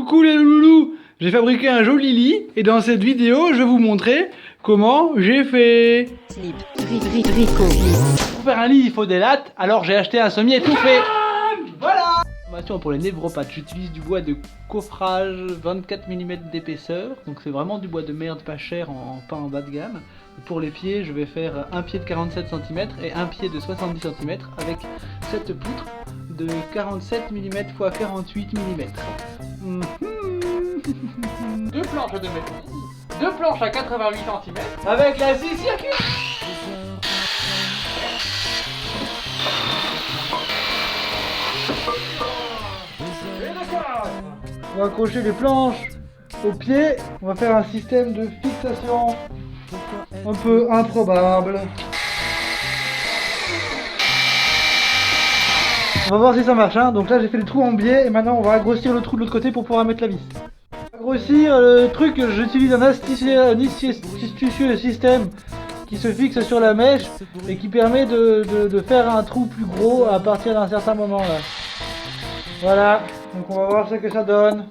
Coucou les loulous, j'ai fabriqué un joli lit et dans cette vidéo je vais vous montrer comment j'ai fait. Pour faire un lit il faut des lattes, alors j'ai acheté un sommier tout fait. Voilà. Formation pour les névropathes, j'utilise du bois de coffrage 24 mm d'épaisseur, donc c'est vraiment du bois de merde pas cher pas en bas de gamme. Pour les pieds je vais faire un pied de 47 cm et un pied de 70 cm avec cette poutre de 47 mm x 48 mm. Deux planches de 2 mètres, deux planches à 88 cm avec la scie circulaire. On va accrocher les planches au pied, on va faire un système de fixation un peu improbable. On va voir si ça marche, hein. Donc là j'ai fait le trou en biais et maintenant on va grossir le trou de l'autre côté pour pouvoir mettre la vis. Pour grossir le truc, j'utilise un astucieux système qui se fixe sur la mèche et qui permet de faire un trou plus gros à partir d'un certain moment là. Voilà, donc on va voir ce que ça donne.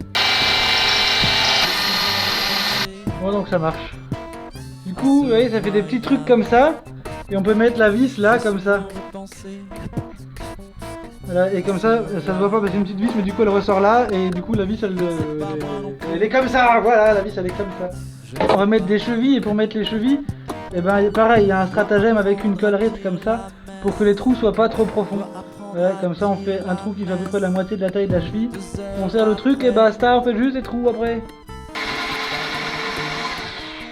Bon, donc ça marche. Du coup, vous voyez, ça fait des petits trucs comme ça et on peut mettre la vis là comme ça. Voilà, et comme ça se voit pas parce que c'est une petite vis, mais du coup elle ressort là, et du coup la vis elle est comme ça, voilà, la vis elle est comme ça. On va mettre des chevilles, et pour mettre les chevilles, et ben pareil, il y a un stratagème avec une collerette comme ça, pour que les trous soient pas trop profonds. Voilà, comme ça on fait un trou qui fait à peu près la moitié de la taille de la cheville, on serre le truc et basta, on fait juste des trous après.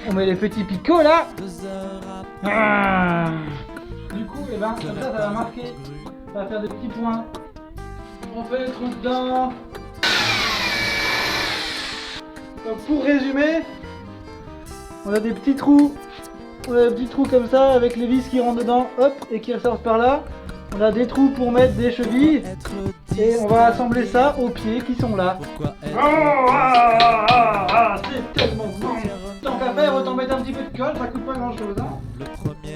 On met les petits picots là. Du coup, et ben comme ça va marquer. On va faire des petits points. On fait les trous dedans. Donc pour résumer, on a des petits trous. On a des petits trous comme ça avec les vis qui rentrent dedans, hop, et qui ressortent par là. On a des trous pour mettre des chevilles. Et on va assembler ça aux pieds qui sont là. C'est tellement bon. Tant qu'à faire, autant mettre un petit peu de colle, ça coûte pas grand chose, hein.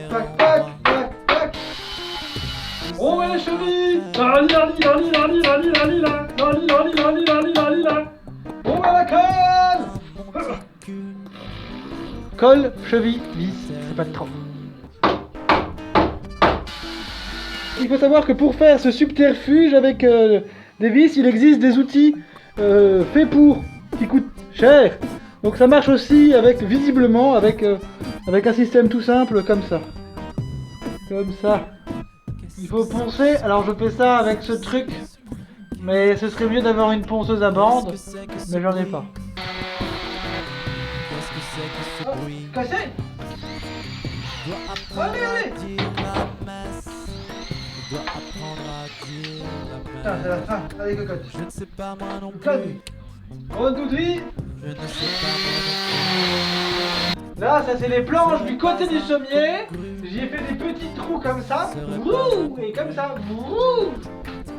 Tac, tac, tac, tac. On met les chevilles. On met la colle. Colle, cheville, vis, c'est pas de trop. Il faut savoir que pour faire ce subterfuge avec des vis, il existe des outils faits pour, qui coûtent cher. Donc ça marche aussi visiblement avec un système tout simple comme ça. Comme ça. Il faut poncer, alors je fais ça avec ce truc, mais ce serait mieux d'avoir une ponceuse à bande, mais j'en ai pas. Oh, cassé. Allez, allez. Putain, c'est la fin, allez cocotte. Je ne sais pas moi non plus. On tout dit. Je ne sais pas moi non plus. Là, ça c'est les planches du côté du sommier. J'y ai fait des petits trous comme ça. Et comme ça.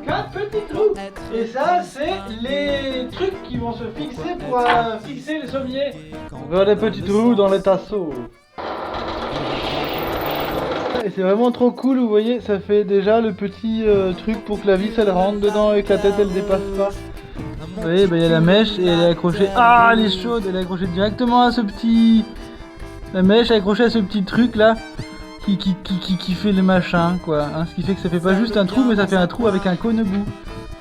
4 petits trous. Et ça, c'est les trucs qui vont se fixer pour fixer les sommiers. On va des petits trous dans les tasseaux. Et c'est vraiment trop cool, vous voyez, ça fait déjà le petit truc pour que la vis elle rentre dedans et que la tête elle dépasse pas. Vous voyez, bah, y a la mèche et elle est accrochée. Ah, elle est chaude, elle est accrochée directement à ce petit. La mèche est accrochée à ce petit truc là qui fait le machin quoi. Hein, ce qui fait que ça fait pas juste un trou, mais ça fait un trou avec un cône au bout.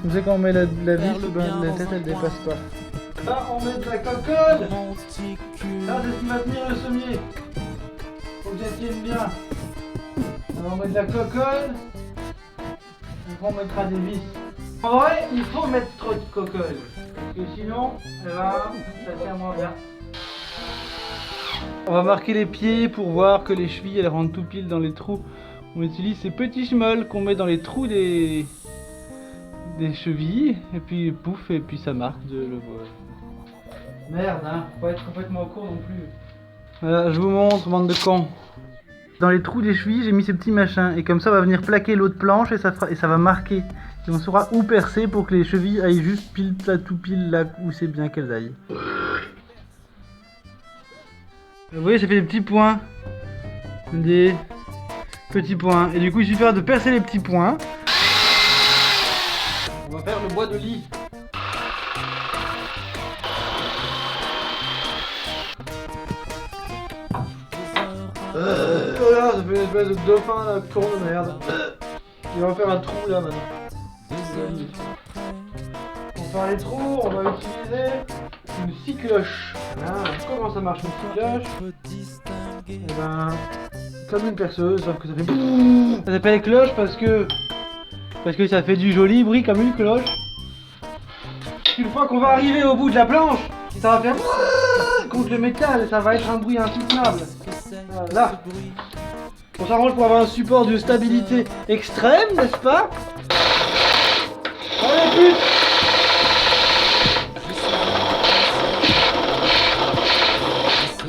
Vous savez, quand on met la vis, ben, la tête elle dépasse pas. Là, on met de la cocotte. Là, c'est ce qui va tenir le sommier. Faut que ça tienne bien. Alors on met de la cocolle, on mettra des vis. En vrai, il faut mettre trop de cocolle, parce que sinon, ça tient moins bien. On va marquer les pieds pour voir que les chevilles elles rentrent tout pile dans les trous. On utilise ces petits schmolls qu'on met dans les trous des chevilles, et puis pouf, et puis ça marque de le voir. Merde, hein, faut pas être complètement au court non plus. Voilà, je vous montre, bande de cons. Dans les trous des chevilles, j'ai mis ces petits machins et comme ça on va venir plaquer l'autre planche et ça va marquer. Et on saura où percer pour que les chevilles aillent juste pile là, tout pile là où c'est bien qu'elles aillent. Vous voyez, j'ai fait des petits points. Des petits points. Et du coup il suffira de percer les petits points. On va faire le bois de lit. Voilà, ça fait une espèce de dauphin là, con de merde. Il va faire un trou là maintenant. Pour faire les trous, on va utiliser une scie cloche. Voilà, comment ça marche une scie cloche? Et ben, comme une perceuse, sauf que ça fait boum. Ça s'appelle cloche parce que ça fait du joli bruit comme une cloche. Une fois qu'on va arriver au bout de la planche, ça va faire contre le métal et ça va être un bruit insoutenable. Voilà. On s'arrange pour avoir un support de stabilité extrême, n'est-ce pas? Allez, pute!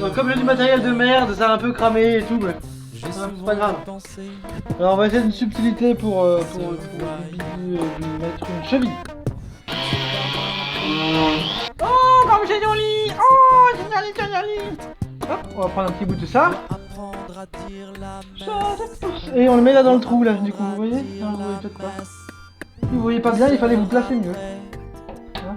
Donc, comme j'ai du matériel de merde, ça a un peu cramé et tout, mais c'est pas grave. Alors on va essayer une subtilité pour lui mettre une cheville. Oh, comme c'est joli! Oh, c'est joli! Hop, on va prendre un petit bout de ça. Et on le met là dans le trou là, du coup, vous voyez? Non, vous voyez peut-être pas. Si vous voyez pas bien, il fallait vous placer mieux. Hein?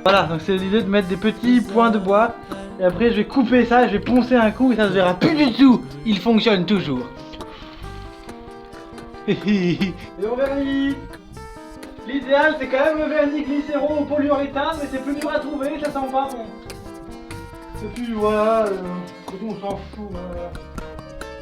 Voilà, donc c'est l'idée de mettre des petits points de bois. Et après je vais couper ça, je vais poncer un coup et ça se verra plus du tout. Il fonctionne toujours. Et on vernit. L'idéal c'est quand même le vernis glycéron au polyuréthane, mais c'est plus dur à trouver, ça sent pas bon. Et puis voilà, on s'en fout. Voilà.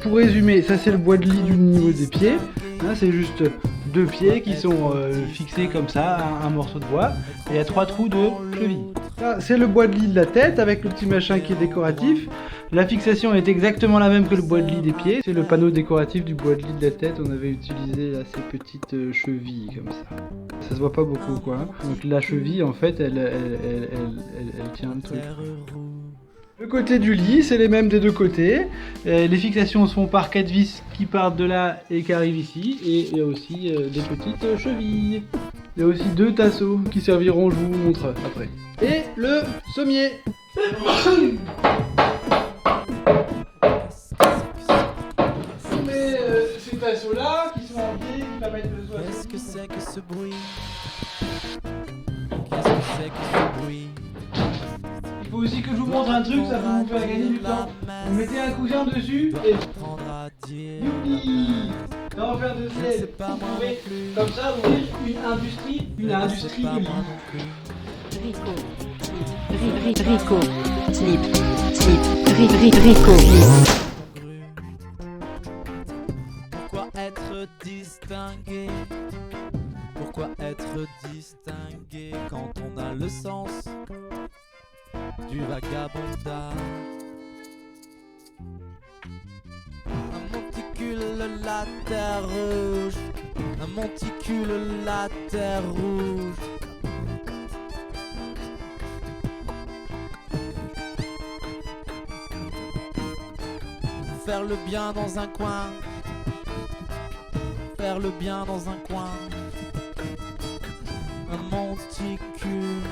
Pour résumer, ça c'est le bois de lit du niveau des pieds. Hein, c'est juste deux pieds qui sont fixés comme ça, un morceau de bois. Et il y a 3 trous de cheville. Ça c'est le bois de lit de la tête avec le petit machin qui est décoratif. La fixation est exactement la même que le bois de lit des pieds. C'est le panneau décoratif du bois de lit de la tête. On avait utilisé là, ces petites chevilles comme ça. Ça se voit pas beaucoup quoi. Hein. Donc la cheville en fait elle tient le truc. Le côté du lit, c'est les mêmes des deux côtés. Les fixations se font par 4 vis qui partent de là et qui arrivent ici. Et il y a aussi des petites chevilles. Il y a aussi 2 tasseaux qui serviront, je vous montre après. Et le sommier. On met ces tasseaux-là qui sont en pied, qui permettent de se. Qu'est-ce que c'est que ce bruit? Qu'est-ce que c'est que ce bruit? Il faut aussi que je vous montre un truc, ça va vous faire gagner du temps. Vous mettez un cousin dessus et youpi! Là on va faire de l'aide. Vous pouvez comme ça ouvrir une industrie de lit. Rico, slip, Rico. Pourquoi être distingué? Pourquoi être distingué quand on a le sens du vagabondage? Un monticule la terre rouge, un monticule la terre rouge. Faire le bien dans un coin, faire le bien dans un coin. Un monticule